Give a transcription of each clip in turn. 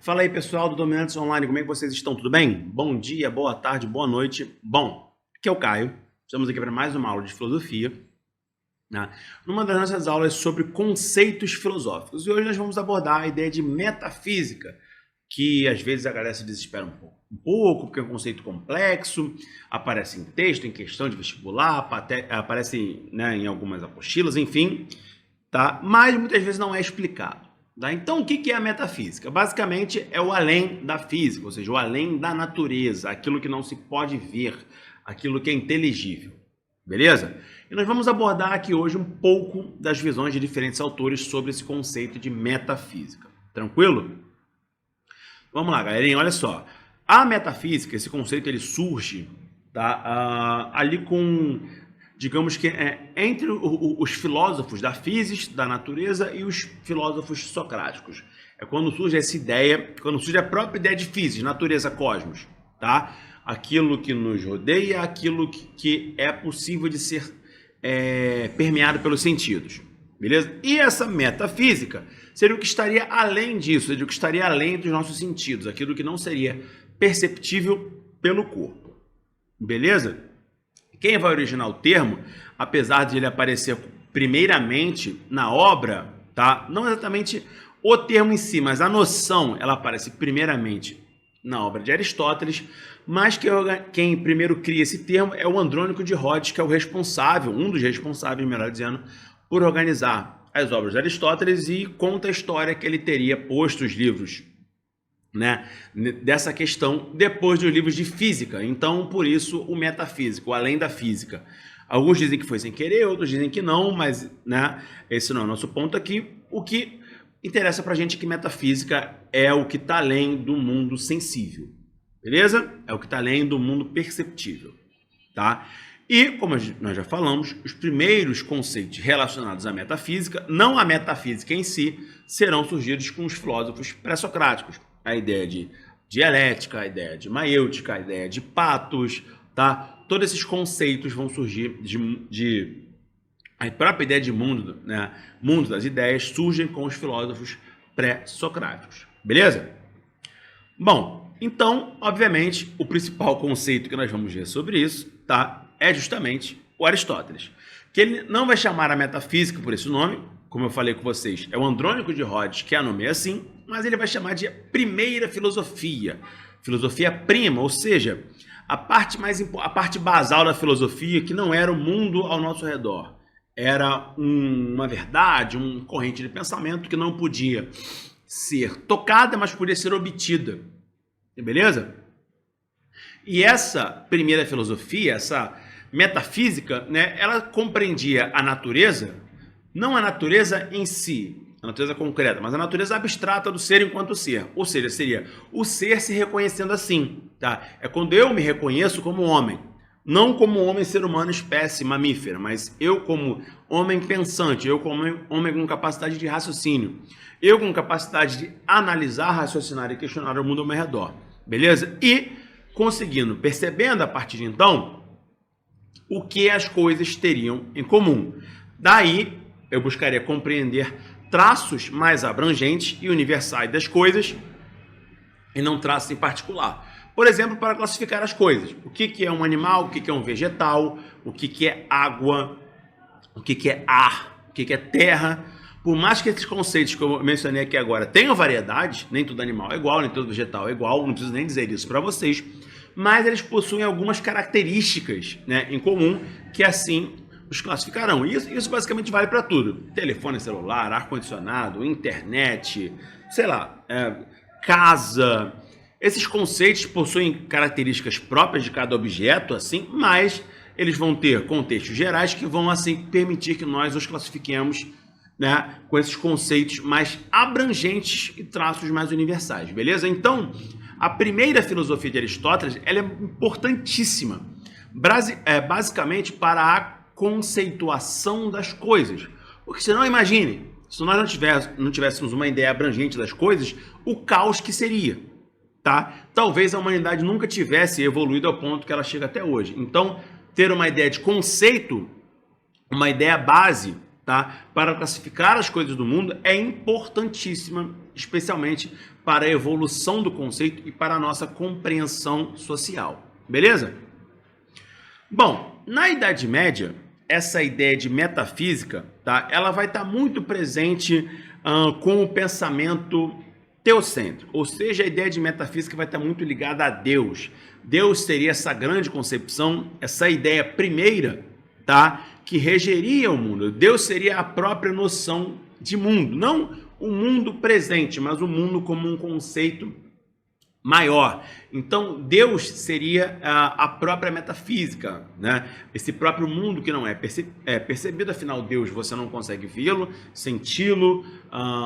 Fala aí, pessoal do Dominantes Online, como é que vocês estão? Tudo bem? Bom dia, boa tarde, boa noite. Bom, aqui é o Caio, estamos aqui para mais uma aula de filosofia, né? Numa das nossas aulas sobre conceitos filosóficos. E hoje nós vamos abordar a ideia de metafísica, que às vezes a galera se desespera um pouco, porque é um conceito complexo, aparece em texto, em questão de vestibular, aparece, né, em algumas apostilas, enfim, tá? Mas muitas vezes não é explicado. Tá? Então, o que é a metafísica? Basicamente, é o além da física, ou seja, o além da natureza, aquilo que não se pode ver, aquilo que é inteligível. Beleza? E nós vamos abordar aqui hoje um pouco das visões de diferentes autores sobre esse conceito de metafísica. Tranquilo? Vamos lá, galerinha, olha só. A metafísica, esse conceito, ele surge, tá, ali com... digamos que entre os filósofos da física, da natureza e os filósofos socráticos. É quando surge essa ideia, quando surge a própria ideia de física, natureza, cosmos, tá? Aquilo que nos rodeia, aquilo que é possível de ser permeado pelos sentidos, beleza? E essa metafísica seria o que estaria além disso, seria o que estaria além dos nossos sentidos, aquilo que não seria perceptível pelo corpo, beleza? Quem vai originar o termo, apesar de ele aparecer primeiramente na obra, tá? Não exatamente o termo em si, mas a noção, ela aparece primeiramente na obra de Aristóteles, mas quem primeiro cria esse termo é o Andrônico de Rhodes, que é o responsável, um dos responsáveis, melhor dizendo, por organizar as obras de Aristóteles e conta a história que ele teria posto os livros, né, dessa questão depois dos livros de física. Então, por isso, o metafísico, o além da física. Alguns dizem que foi sem querer, outros dizem que não, mas, né, esse não é o nosso ponto aqui. O que interessa pra gente é que metafísica é o que está além do mundo sensível, beleza? É o que está além do mundo perceptível, tá? E, como nós já falamos, os primeiros conceitos relacionados à metafísica, não à metafísica em si, serão surgidos com os filósofos pré-socráticos. A ideia de dialética, a ideia de maêutica, a ideia de patos, tá? Todos esses conceitos vão surgir a própria ideia de mundo, né? Mundo das ideias surgem com os filósofos pré-socráticos, beleza? Bom, então, obviamente, o principal conceito que nós vamos ver sobre isso, tá? É justamente o Aristóteles, que ele não vai chamar a metafísica por esse nome, como eu falei com vocês, é o Andrônico de Rhodes que a nomeia assim, mas ele vai chamar de primeira filosofia, filosofia prima, ou seja, a parte basal da filosofia, que não era o mundo ao nosso redor, era uma verdade, uma corrente de pensamento que não podia ser tocada, mas podia ser obtida, beleza? E essa primeira filosofia, essa metafísica, né, ela compreendia a natureza, não a natureza em si, a natureza concreta, mas a natureza abstrata do ser enquanto ser. Ou seja, seria o ser se reconhecendo assim, tá? É quando eu me reconheço como homem, não como homem, ser humano, espécie mamífera, mas eu como homem pensante, eu como homem com capacidade de raciocínio, eu com capacidade de analisar, raciocinar e questionar o mundo ao meu redor, beleza? E conseguindo, percebendo a partir de então, o que as coisas teriam em comum. Daí, eu buscaria compreender traços mais abrangentes e universais das coisas e não traços em particular. Por exemplo, para classificar as coisas. O que é um animal, o que é um vegetal, o que é água, o que é ar, o que é terra. Por mais que esses conceitos que eu mencionei aqui agora tenham variedade, nem todo animal é igual, nem todo vegetal é igual, não preciso nem dizer isso para vocês, mas eles possuem algumas características, né, em comum que assim os classificarão. Isso basicamente vale para tudo. Telefone celular, ar-condicionado, internet, sei lá, casa. Esses conceitos possuem características próprias de cada objeto, assim, mas eles vão ter contextos gerais que vão, assim, permitir que nós os classifiquemos, né, com esses conceitos mais abrangentes e traços mais universais, beleza? Então, a primeira filosofia de Aristóteles, ela é importantíssima, basicamente para a conceituação das coisas. Porque senão, imagine, se nós não tivéssemos uma ideia abrangente das coisas, o caos que seria, tá? Talvez a humanidade nunca tivesse evoluído ao ponto que ela chega até hoje. Então, ter uma ideia de conceito, uma ideia base, tá, para classificar as coisas do mundo é importantíssima, especialmente para a evolução do conceito e para a nossa compreensão social. Beleza? Bom, na Idade Média, essa ideia de metafísica, tá, ela vai estar muito presente com o pensamento teocêntrico, ou seja, a ideia de metafísica vai estar muito ligada a Deus. Deus seria essa grande concepção, essa ideia primeira, tá, que regeria o mundo. Deus seria a própria noção de mundo, não o mundo presente, mas o mundo como um conceito maior. Então, Deus seria a própria metafísica, né? Esse próprio mundo que não é percebido, afinal, Deus você não consegue vê-lo, senti-lo,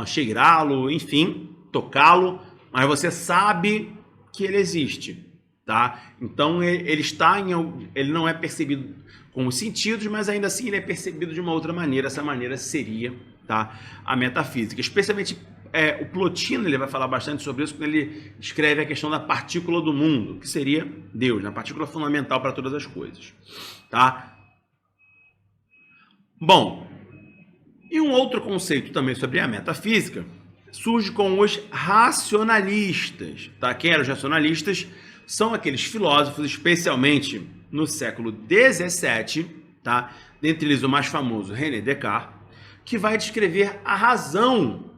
cheirá-lo, enfim, tocá-lo, mas você sabe que ele existe, tá? Então, ele não é percebido com os sentidos, mas ainda assim ele é percebido de uma outra maneira. Essa maneira seria, tá, a metafísica, especialmente o Plotino, ele vai falar bastante sobre isso quando ele escreve a questão da partícula do mundo, que seria Deus, né? A partícula fundamental para todas as coisas, tá? Bom, e um outro conceito também sobre a metafísica surge com os racionalistas, tá? Quem eram os racionalistas? São aqueles filósofos, especialmente no século XVII, tá? Dentre eles o mais famoso, René Descartes, que vai descrever a razão.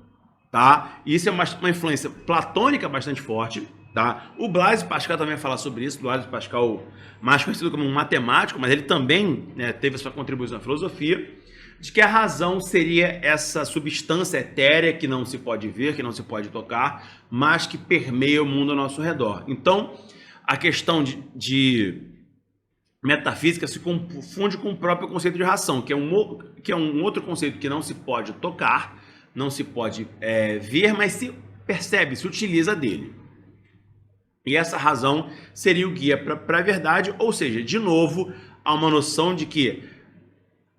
Tá? E isso é uma influência platônica bastante forte. Tá? O Blaise Pascal também vai falar sobre isso. Blaise Pascal, mais conhecido como um matemático, mas ele também, né, teve a sua contribuição à filosofia, de que a razão seria essa substância etérea que não se pode ver, que não se pode tocar, mas que permeia o mundo ao nosso redor. Então, a questão de metafísica se confunde com o próprio conceito de razão, que é um outro conceito que não se pode tocar, não se pode ver, mas se percebe, se utiliza dele. E essa razão seria o guia para a verdade, ou seja, de novo, há uma noção de que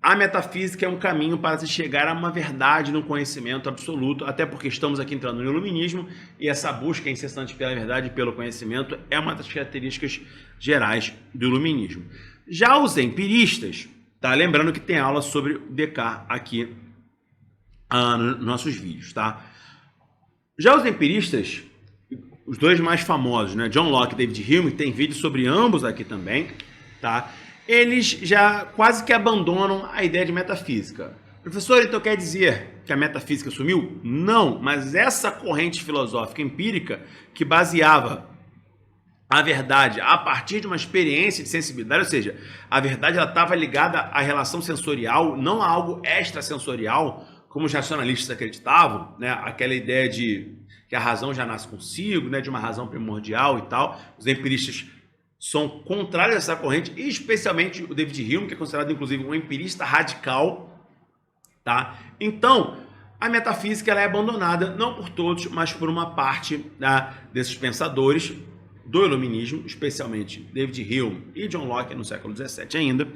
a metafísica é um caminho para se chegar a uma verdade, num conhecimento absoluto, até porque estamos aqui entrando no iluminismo, e essa busca incessante pela verdade e pelo conhecimento é uma das características gerais do iluminismo. Já os empiristas, tá? Lembrando que tem aula sobre Descartes aqui nos nossos vídeos, tá? Já os empiristas, os dois mais famosos, né, John Locke e David Hume, tem vídeo sobre ambos aqui também, tá? Eles já quase que abandonam a ideia de metafísica. Professor, então quer dizer que a metafísica sumiu? Não, mas essa corrente filosófica empírica que baseava a verdade a partir de uma experiência de sensibilidade, ou seja, a verdade ela estava ligada à relação sensorial, não a algo extrasensorial, como os racionalistas acreditavam, né? Aquela ideia de que a razão já nasce consigo, né? De uma razão primordial e tal. Os empiristas são contrários a essa corrente, e especialmente o David Hume, que é considerado inclusive um empirista radical, tá? Então, a metafísica ela é abandonada, não por todos, mas por uma parte, tá, desses pensadores do iluminismo, especialmente David Hume e John Locke no século XVII ainda,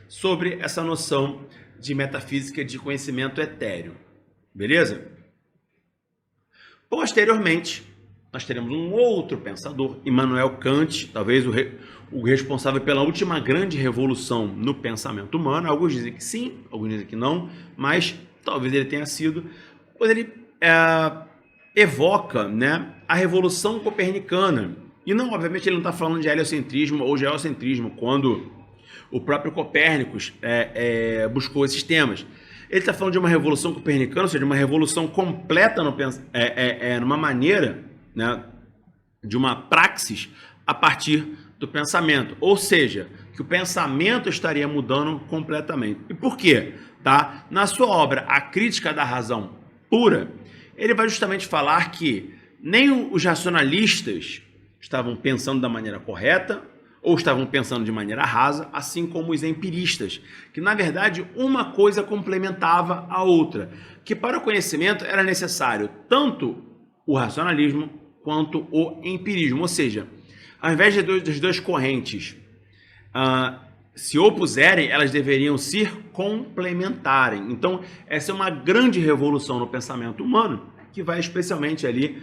sobre essa noção de metafísica de conhecimento etéreo. Beleza? Posteriormente, nós teremos um outro pensador, Immanuel Kant, talvez o responsável pela última grande revolução no pensamento humano. Alguns dizem que sim, alguns dizem que não, mas talvez ele tenha sido, quando ele evoca, né, a revolução copernicana. E não, obviamente, ele não está falando de heliocentrismo ou geocentrismo, quando o próprio Copérnicos buscou esses temas. Ele está falando de uma revolução copernicana, ou seja, de uma revolução completa numa maneira, né, de uma praxis a partir do pensamento. Ou seja, que o pensamento estaria mudando completamente. E por quê? Tá? Na sua obra, A Crítica da Razão Pura, ele vai justamente falar que nem os racionalistas estavam pensando da maneira correta, ou estavam pensando de maneira rasa, assim como os empiristas, que na verdade uma coisa complementava a outra, que para o conhecimento era necessário tanto o racionalismo quanto o empirismo, ou seja, ao invés das duas correntes se opuserem, elas deveriam se complementarem. Então essa é uma grande revolução no pensamento humano, que vai especialmente ali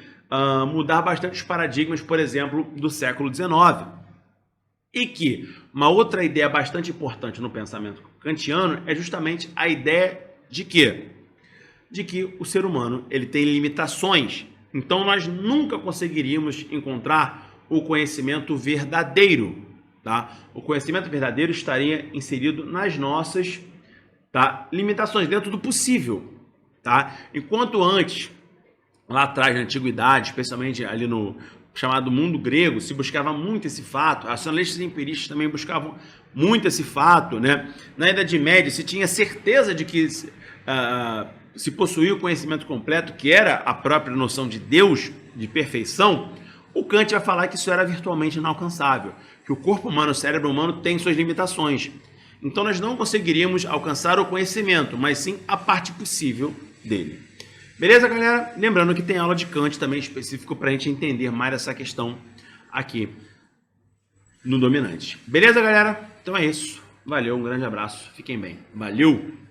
mudar bastante os paradigmas, por exemplo, do século XIX. E que uma outra ideia bastante importante no pensamento kantiano é justamente a ideia de quê? De que o ser humano ele tem limitações, Então nós nunca conseguiríamos encontrar o conhecimento verdadeiro, tá? O conhecimento verdadeiro estaria inserido nas nossas, tá, limitações, dentro do possível, tá? Enquanto antes, lá atrás na antiguidade, especialmente ali no chamado mundo grego, se buscava muito esse fato, racionalistas e empiristas também buscavam muito esse fato, né? Na Idade Média se tinha certeza de que se possuía o conhecimento completo, que era a própria noção de Deus, de perfeição. O Kant vai falar que isso era virtualmente inalcançável, que o corpo humano, o cérebro humano tem suas limitações. Então nós não conseguiríamos alcançar o conhecimento, mas sim a parte possível dele. Beleza, galera? Lembrando que tem aula de Kant também específico para a gente entender mais essa questão aqui no dominante. Beleza, galera? Então é isso. Valeu, um grande abraço. Fiquem bem. Valeu!